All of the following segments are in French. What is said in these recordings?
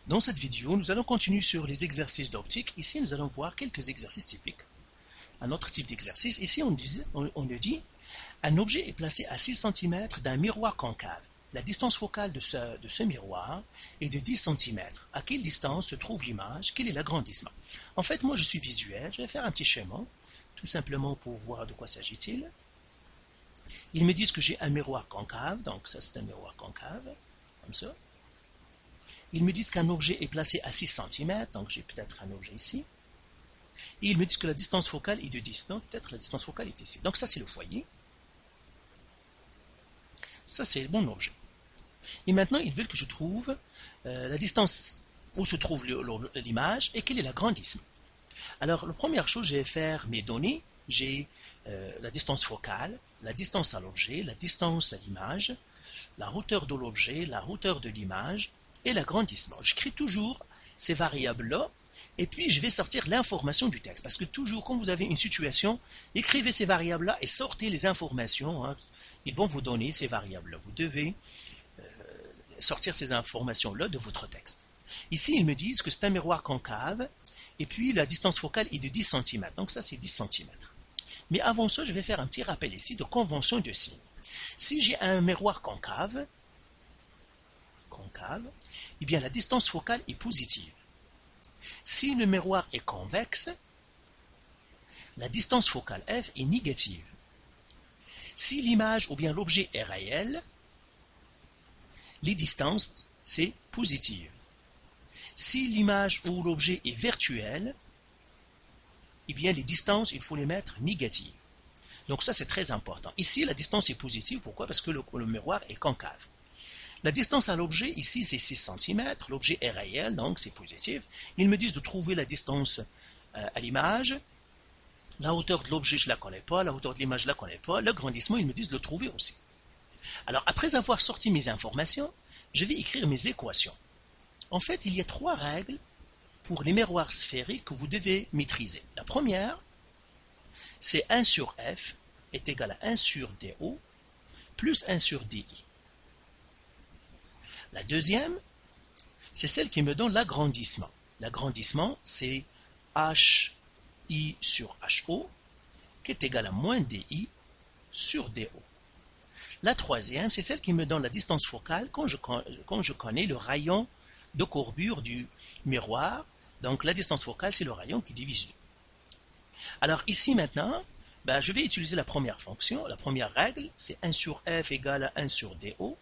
Dans cette vidéo, nous allons continuer sur les exercices d'optique. Ici, nous allons voir quelques exercices typiques. Un autre type d'exercice, ici on nous dit un objet est placé à 6 cm d'un miroir concave. La distance focale de ce miroir est de 10 cm. À quelle distance se trouve l'image? Quel est l'agrandissement? En fait, moi je suis visuel, je vais faire un petit schéma, tout simplement pour voir de quoi s'agit-il. Ils me disent que j'ai un miroir concave, donc ça c'est un miroir concave, comme ça. Ils me disent qu'un objet est placé à 6 cm, donc j'ai peut-être un objet ici. Et ils me disent que la distance focale est de 10, donc peut-être la distance focale est ici. Donc ça c'est le foyer. Ça c'est mon objet. Et maintenant ils veulent que je trouve la distance où se trouve l'image et quel est l'agrandissement. Alors la première chose, je vais faire mes données. J'ai la distance focale, la distance à l'objet, la distance à l'image, la hauteur de l'objet, la hauteur de l'image et l'agrandissement. J'écris toujours ces variables-là et puis je vais sortir l'information du texte. Parce que toujours, quand vous avez une situation, écrivez ces variables-là et sortez les informations. Hein. Ils vont vous donner ces variables-là. Vous devez sortir ces informations-là de votre texte. Ici, ils me disent que c'est un miroir concave et puis la distance focale est de 10 cm. Donc ça, c'est 10 cm. Mais avant ça, je vais faire un petit rappel ici de convention de signe. Si j'ai un miroir concave, eh bien la distance focale est positive. Si le miroir est convexe, la distance focale f est négative. Si l'image ou bien l'objet est réel, les distances, c'est positive. Si l'image ou l'objet est virtuel, eh bien les distances, il faut les mettre négatives. Donc ça, c'est très important. Ici, la distance est positive. Pourquoi? Parce que le miroir est concave. La distance à l'objet, ici, c'est 6 cm. L'objet est réel, donc c'est positif. Ils me disent de trouver la distance à l'image. La hauteur de l'objet, je ne la connais pas. La hauteur de l'image, je ne la connais pas. L'agrandissement, ils me disent de le trouver aussi. Alors, après avoir sorti mes informations, je vais écrire mes équations. En fait, il y a 3 règles pour les miroirs sphériques que vous devez maîtriser. La première, c'est 1 sur f est égal à 1 sur do plus 1 sur di. La deuxième, c'est celle qui me donne l'agrandissement. L'agrandissement, c'est hi sur ho, qui est égal à moins di sur do. La troisième, c'est celle qui me donne la distance focale quand je connais le rayon de courbure du miroir. Donc la distance focale, c'est le rayon qui divise 2. Alors ici maintenant, je vais utiliser la première fonction, la première règle, c'est 1 sur f égale à 1 sur do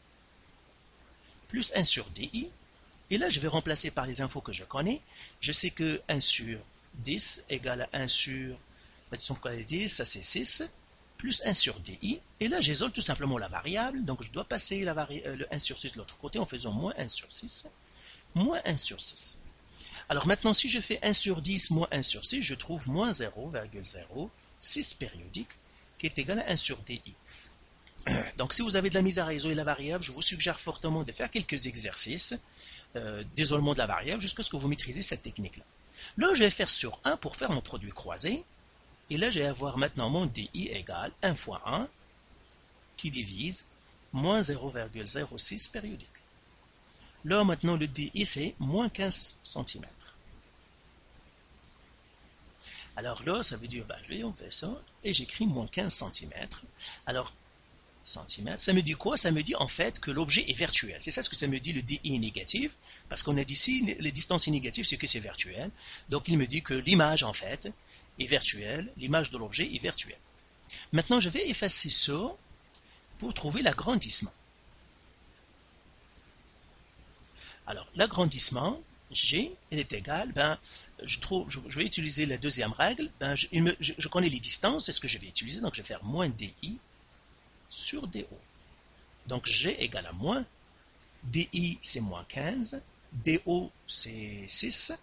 plus 1 sur di. Et là, je vais remplacer par les infos que je connais. Je sais que 1 sur 10 égale à 1 sur, la distance focale est 10, ça c'est 6, plus 1 sur di. Et là, j'isole tout simplement la variable, donc je dois passer le 1 sur 6 de l'autre côté en faisant moins 1 sur 6, moins 1 sur 6. Alors maintenant, si je fais 1 sur 10 moins 1 sur 6, je trouve moins 0,06 périodique qui est égal à 1 sur di. Donc si vous avez de la mise à isoler la variable, je vous suggère fortement de faire quelques exercices d'isolement de la variable jusqu'à ce que vous maîtrisez cette technique-là. Là, je vais faire sur 1 pour faire mon produit croisé. Et là, je vais avoir maintenant mon di égale 1 fois 1 qui divise moins 0,06 périodique. Là, maintenant, le di, c'est moins 15 cm. Alors là, ça veut dire, on fait ça, et j'écris moins 15 cm. Alors, centimètres, ça me dit quoi? Ça me dit en fait que l'objet est virtuel. C'est ça ce que ça me dit, le di est négatif, parce qu'on a dit ici, les distances négatives, c'est que c'est virtuel. Donc, il me dit que l'image, en fait, est virtuelle, l'image de l'objet est virtuelle. Maintenant, je vais effacer ça pour trouver l'agrandissement. Alors, l'agrandissement, G, il est égal, je vais utiliser la deuxième règle, je connais les distances, c'est ce que je vais utiliser, donc je vais faire moins di sur do. Donc G égale à moins, di c'est moins 15, do c'est 6,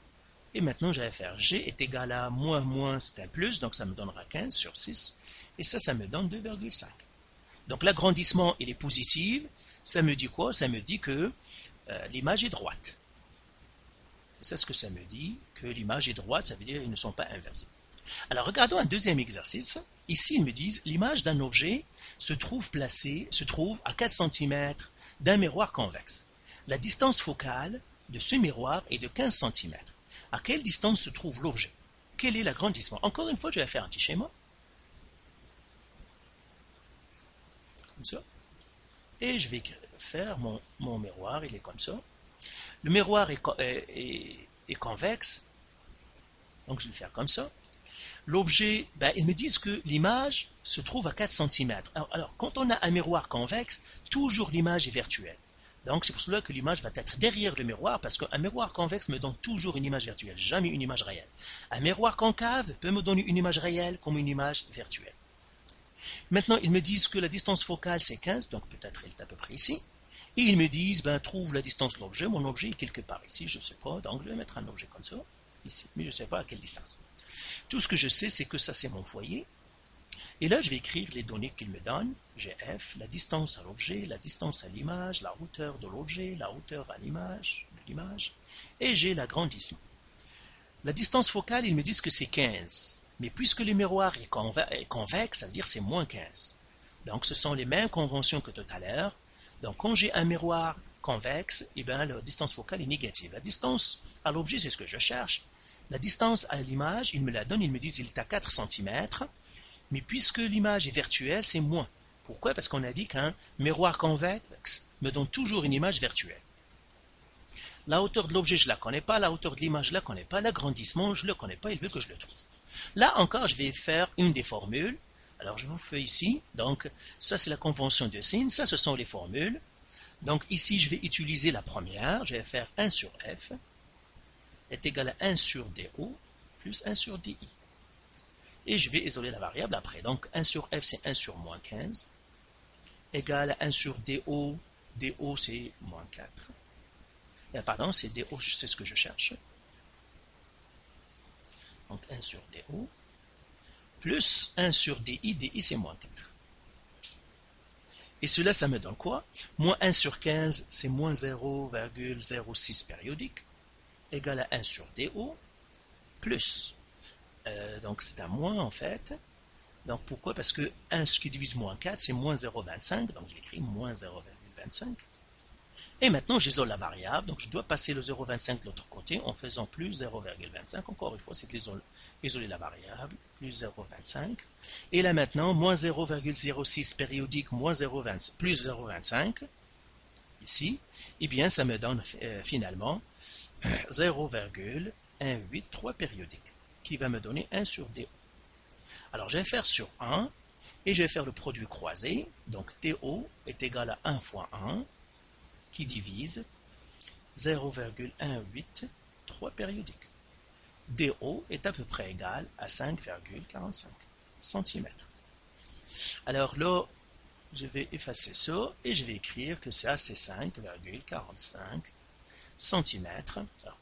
et maintenant je vais faire G est égal à moins, c'est un plus, donc ça me donnera 15 sur 6, et ça me donne 2,5. Donc l'agrandissement, il est positif, ça me dit quoi? Ça me dit que l'image est droite. C'est ça ce que ça me dit, que l'image est droite, ça veut dire qu'ils ne sont pas inversés. Alors regardons un deuxième exercice. Ici, ils me disent l'image d'un objet se trouve à 4 cm d'un miroir convexe. La distance focale de ce miroir est de 15 cm. À quelle distance se trouve l'objet? Quel est l'agrandissement? Encore une fois, je vais faire un petit schéma. Comme ça. Et je vais faire mon miroir, il est comme ça. Le miroir est convexe, donc je vais le faire comme ça. L'objet, ils me disent que l'image se trouve à 4 cm. Alors, quand on a un miroir convexe, toujours l'image est virtuelle. Donc, c'est pour cela que l'image va être derrière le miroir, parce qu'un miroir convexe me donne toujours une image virtuelle, jamais une image réelle. Un miroir concave peut me donner une image réelle comme une image virtuelle. Maintenant, ils me disent que la distance focale, c'est 15, donc peut-être elle est à peu près ici. Et ils me disent, trouve la distance de l'objet. Mon objet est quelque part ici, je ne sais pas, donc je vais mettre un objet comme ça, ici, mais je ne sais pas à quelle distance. Tout ce que je sais, c'est que ça, c'est mon foyer. Et là, je vais écrire les données qu'il me donne. J'ai f, la distance à l'objet, la distance à l'image, la hauteur de l'objet, la hauteur à l'image, et j'ai l'agrandissement. La distance focale, ils me disent que c'est 15. Mais puisque le miroir est convexe, ça veut dire c'est moins 15. Donc, ce sont les mêmes conventions que tout à l'heure. Donc, quand j'ai un miroir convexe, la distance focale est négative. La distance à l'objet, c'est ce que je cherche. La distance à l'image, ils me la donnent, ils me disent qu'il est à 4 cm. Mais puisque l'image est virtuelle, c'est moins. Pourquoi? Parce qu'on a dit qu'un miroir convexe me donne toujours une image virtuelle. La hauteur de l'objet, je ne la connais pas. La hauteur de l'image, je ne la connais pas. L'agrandissement, je ne le connais pas. Il veut que je le trouve. Là encore, je vais faire une des formules. Alors, je vous fais ici. Donc, ça, c'est la convention de signe. Ça, ce sont les formules. Donc, ici, je vais utiliser la première. Je vais faire 1 sur f est égal à 1 sur do plus 1 sur di. Et je vais isoler la variable après. Donc, 1 sur f, c'est 1 sur moins 15, égal à 1 sur do. Do, c'est moins 4. Pardon, c'est do, c'est ce que je cherche. Donc, 1 sur do, plus 1 sur di. Di, c'est moins 4. Et cela, ça me donne quoi? Moins 1 sur 15, c'est moins 0,06 périodique, égal à 1 sur do, plus donc c'est un moins en fait. Donc pourquoi? Parce que 1 ce qui divise moins 4 c'est moins 0,25, donc je l'écris moins 0,25. Et maintenant j'isole la variable, donc je dois passer le 0,25 de l'autre côté en faisant plus 0,25. Encore une fois, c'est isoler la variable, plus 0,25. Et là maintenant, moins 0,06 périodique, moins 0,25, plus 0,25, ici, et bien ça me donne finalement 0,183 périodique, qui va me donner 1 sur do. Alors je vais faire sur 1, et je vais faire le produit croisé, donc do est égal à 1 fois 1, qui divise 0,183 périodique. do est à peu près égal à 5,45 cm. Alors là, je vais effacer ça, et je vais écrire que ça c'est 5,45 cm. Alors,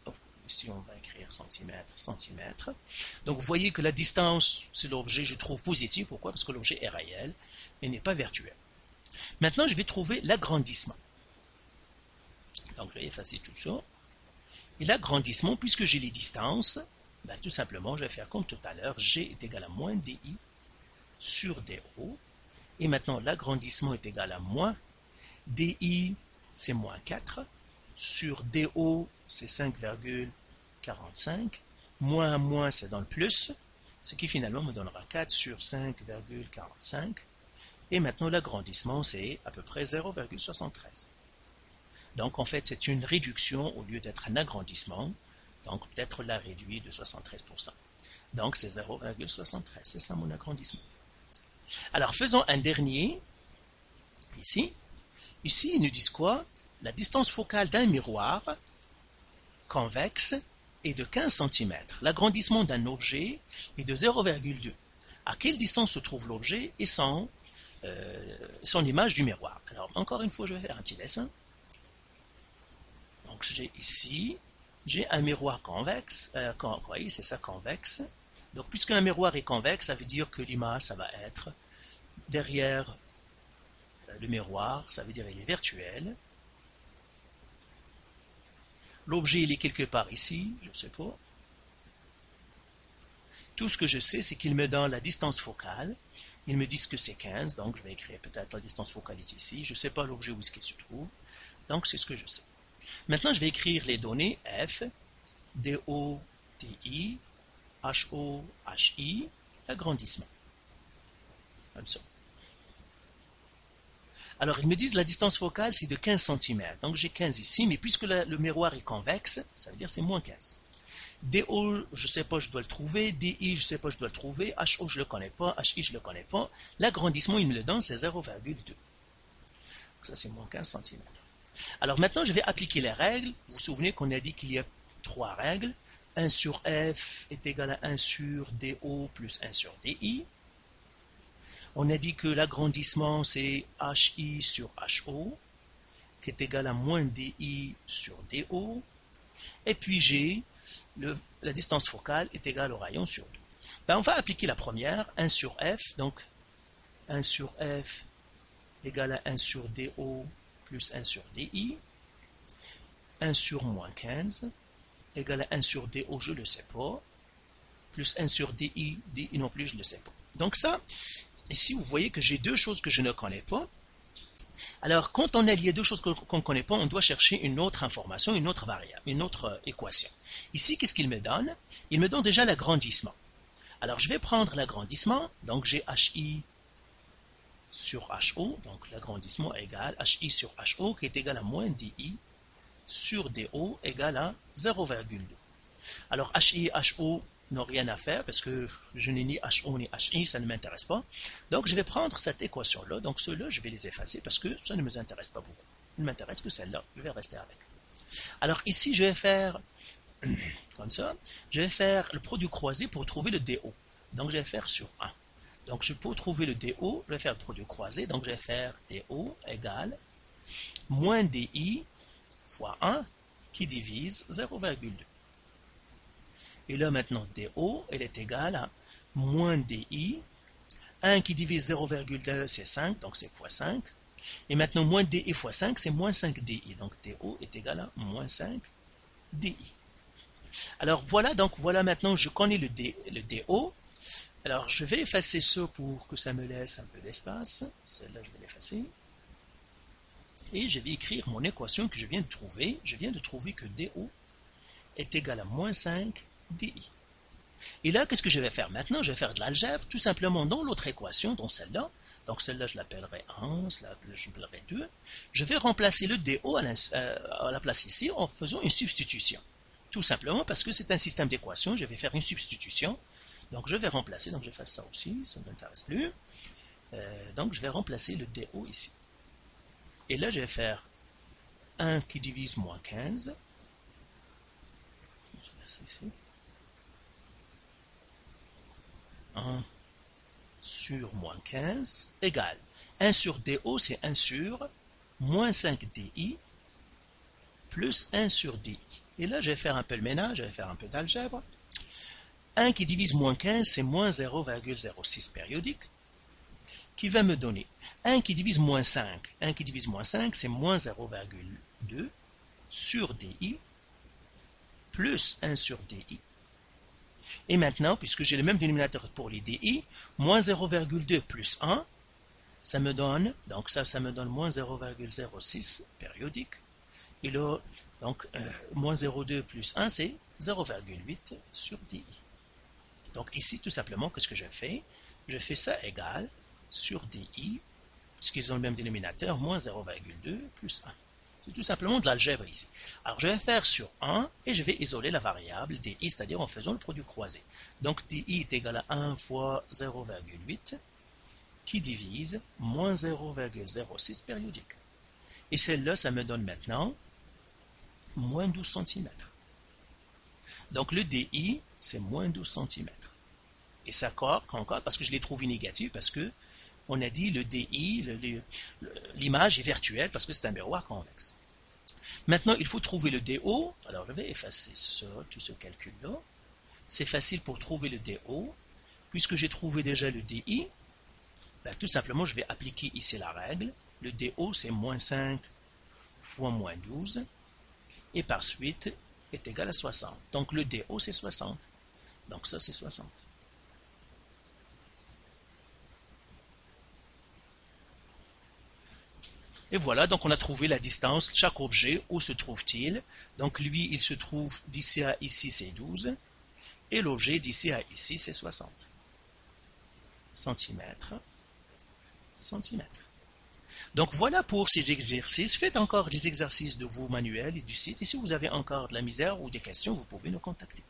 ici on va écrire centimètre, centimètre. Donc vous voyez que la distance, c'est l'objet, je trouve positif. Pourquoi? Parce que l'objet est réel, mais n'est pas virtuel. Maintenant, je vais trouver l'agrandissement. Donc je vais effacer tout ça. Et l'agrandissement, puisque j'ai les distances, tout simplement, je vais faire comme tout à l'heure, G est égal à moins DI sur DO. Et maintenant, l'agrandissement est égal à moins DI, c'est moins 4, sur DO, c'est 5,45, moins moins, c'est dans le plus, ce qui finalement me donnera 4 sur 5,45. Et maintenant, l'agrandissement, c'est à peu près 0,73. Donc, en fait, c'est une réduction au lieu d'être un agrandissement. Donc, peut-être la réduit de 73%. Donc, c'est 0,73. C'est ça mon agrandissement. Alors, faisons un dernier. Ici, ils nous disent quoi? La distance focale d'un miroir convexe est de 15 cm. L'agrandissement d'un objet est de 0,2. À quelle distance se trouve l'objet et son image du miroir? Alors, encore une fois, je vais faire un petit dessin. Donc, j'ai ici, j'ai un miroir convexe. Vous voyez, c'est ça, convexe. Donc, puisqu'un miroir est convexe, ça veut dire que l'image, ça va être derrière le miroir, ça veut dire qu'il est virtuel. L'objet, il est quelque part ici, je ne sais pas. Tout ce que je sais, c'est qu'il me donne la distance focale. Ils me disent que c'est 15, donc je vais écrire peut-être la distance focale est ici. Je ne sais pas l'objet où est-ce qu'il se trouve. Donc, c'est ce que je sais. Maintenant, je vais écrire les données f, do, di, ho, hi, l'agrandissement. Comme ça. Alors, ils me disent la distance focale, c'est de 15 cm. Donc, j'ai 15 ici, mais puisque le miroir est convexe, ça veut dire c'est moins 15. DO, je ne sais pas, je dois le trouver. DI, je ne sais pas, je dois le trouver. HO, je ne le connais pas. HI, je ne le connais pas. L'agrandissement, il me le donne, c'est 0,2. Ça, c'est moins 15 cm. Alors, maintenant, je vais appliquer les règles. Vous vous souvenez qu'on a dit qu'il y a 3 règles. 1 sur F est égal à 1 sur DO plus 1 sur DI. On a dit que l'agrandissement, c'est HI sur HO, qui est égal à moins DI sur DO. Et puis G, la distance focale est égale au rayon sur 2. Ben, on va appliquer la première, 1 sur F. Donc, 1 sur F égale à 1 sur DO plus 1 sur DI. 1 sur moins 15 égale à 1 sur DO, je ne le sais pas. Plus 1 sur DI, DI non plus, je ne le sais pas. Donc ça, ici, vous voyez que j'ai deux choses que je ne connais pas. Alors, quand on a lié deux choses qu'on ne connaît pas, on doit chercher une autre information, une autre variable, une autre équation. Ici, qu'est-ce qu'il me donne? Il me donne déjà l'agrandissement. Alors, je vais prendre l'agrandissement. Donc, j'ai HI sur HO. Donc, l'agrandissement égale HI sur HO qui est égal à moins DI sur DO égale à 0,2. Alors, HI et HO n'ont rien à faire parce que je n'ai ni HO ni HI, ça ne m'intéresse pas. Donc, je vais prendre cette équation-là. Donc, ceux-là, je vais les effacer parce que ça ne m'intéresse pas beaucoup. Il ne m'intéresse que celle-là. Je vais rester avec. Alors, ici, je vais faire comme ça. Je vais faire le produit croisé pour trouver le DO. Donc, je vais faire sur 1. Donc, pour trouver le DO, je vais faire le produit croisé. Donc, je vais faire DO égale moins DI fois 1 qui divise 0,2. Et là, maintenant, DO, elle est égale à moins DI. 1 qui divise 0,2, c'est 5, donc c'est fois 5. Et maintenant, moins DI fois 5, c'est moins 5 DI. Donc, DO est égal à moins 5 DI. Alors, voilà, donc voilà maintenant, je connais le DO. Alors, je vais effacer ça pour que ça me laisse un peu d'espace. Celle-là, je vais l'effacer. Et je vais écrire mon équation que je viens de trouver. Je viens de trouver que DO est égal à moins 5 DI. Et là, qu'est-ce que je vais faire maintenant? Je vais faire de l'algèbre, tout simplement dans l'autre équation, dans celle-là. Donc celle-là, je l'appellerai 1, celle-là, je l'appellerai 2. Je vais remplacer le DO à la place ici en faisant une substitution. Tout simplement parce que c'est un système d'équations, je vais faire une substitution. Donc je vais remplacer, donc je fais ça aussi, ça ne m'intéresse plus. Donc je vais remplacer le DO ici. Et là, je vais faire 1 qui divise moins 15. Je vais faire ici. 1 sur moins 15 égale 1 sur DO, c'est 1 sur moins 5 DI plus 1 sur DI. Et là, je vais faire un peu le ménage, je vais faire un peu d'algèbre. 1 qui divise moins 15, c'est moins 0,06 périodique, qui va me donner 1 qui divise moins 5. 1 qui divise moins 5, c'est moins 0,2 sur DI plus 1 sur DI. Et maintenant, puisque j'ai le même dénominateur pour les DI, moins 0,2 plus 1, ça me donne, donc ça me donne moins 0,06 périodique. Et là, donc, moins 0,2 plus 1, c'est 0,8 sur DI. Donc ici, tout simplement, qu'est-ce que je fais? Je fais ça égal sur DI, puisqu'ils ont le même dénominateur, moins 0,2 plus 1. C'est tout simplement de l'algèbre ici. Alors je vais faire sur 1 et je vais isoler la variable DI, c'est-à-dire en faisant le produit croisé. Donc DI est égal à 1 fois 0,8 qui divise moins 0,06 périodique. Et celle-là, ça me donne maintenant moins 12 cm. Donc le DI, c'est moins 12 cm. Et ça concorde parce que je l'ai trouvé négatif, parce que on a dit le DI, l'image est virtuelle parce que c'est un miroir convexe. Maintenant, il faut trouver le DO. Alors, je vais effacer ça, tout ce calcul-là. C'est facile pour trouver le DO. Puisque j'ai trouvé déjà le DI, ben, tout simplement, je vais appliquer ici la règle. Le DO, c'est moins 5 fois moins 12. Et par suite, est égal à 60. Donc, le DO, c'est 60. Donc, ça, c'est 60. Et voilà, donc on a trouvé la distance, chaque objet, où se trouve-t-il? Donc lui, il se trouve d'ici à ici, c'est 12, et l'objet d'ici à ici, c'est 60 centimètres. Donc voilà pour ces exercices. Faites encore les exercices de vos manuels et du site. Et si vous avez encore de la misère ou des questions, vous pouvez nous contacter.